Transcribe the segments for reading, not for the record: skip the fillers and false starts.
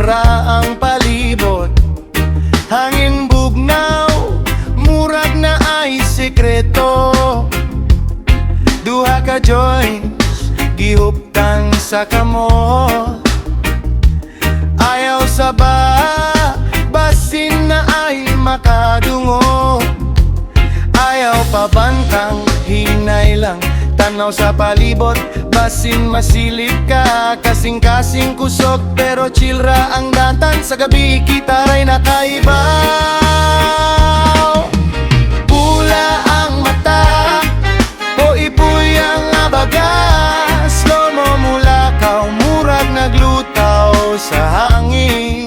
ra ang palibot. Hangin bugnaw, murag na ay sekreto. Duha ka joints, gihuptan sa kamot. Ayaw sa basin na ay makadungo. Ayaw pabantang, hinay lang, tanaw sa palibot. Basin masilip ka, kasing-kasing kusog, pero chill ra ang datan. Sa gabi kita ray nakaibaw. Pula ang mata, poy-poy ang abagas. Slow mo mulakaw, murag naglutaw sa hangin.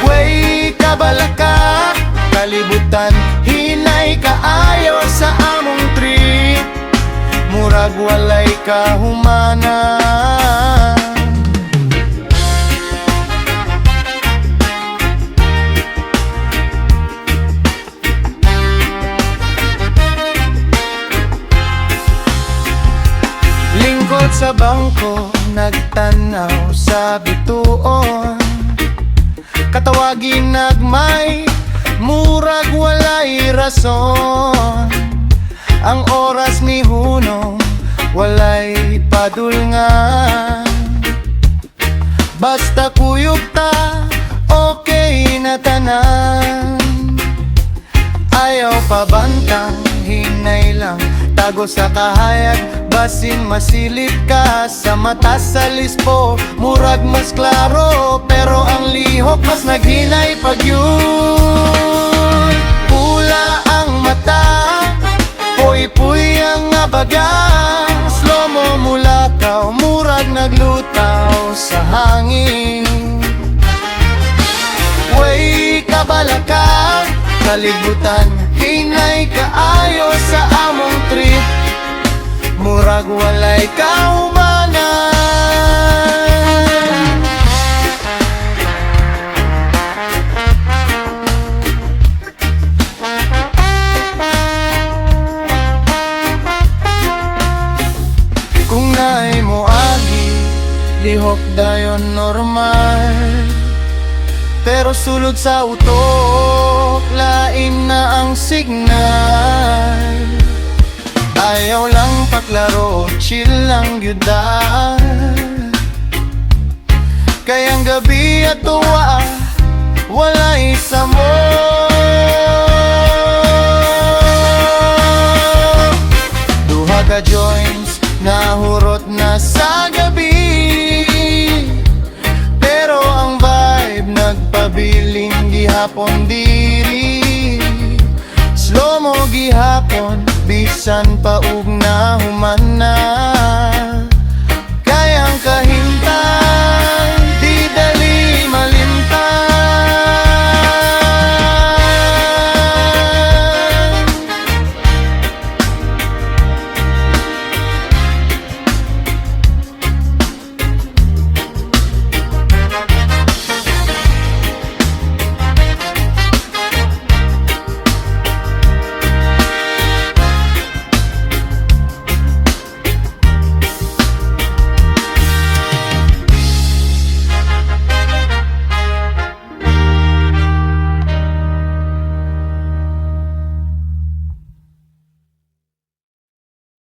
Way kabalaka, kalibutan, hinay kaayo sa among trip. Murag walay kahumanan. Lingkod sa bangko, nagtanaw sa bituon. Katawagin nagmay, murag walay rason. Ang oras ni hunong, walay padulngan. Basta kuyog ta, okay na tanan. Ayaw pabantang, hinay lang, tago sa kahayag. Basin masilip ka, sa mata sa lispo. Murag mas klaro, pero ang lihok mas naghinay pag yun. Pula ang mata, puy-puy ang abagang. Slow mo mulakaw, murag naglutaw sa hangin. Way kabalaka, kalibutan, hinay kaayo sa among trip. Murag walay kahumanan. Kung naay mo agi, lihok dayon normal. Pero sulod sa utok, lain na ang signal. Ayaw lang paklaro, chill lang gyudan. Kayang gabi at tuwa, walay sa mo. Duha ka joints, nahurot na sa gabi. Pero ang vibe nagpabiling gihapon diri. Slow mo gihapon, bisan pa ug na human na.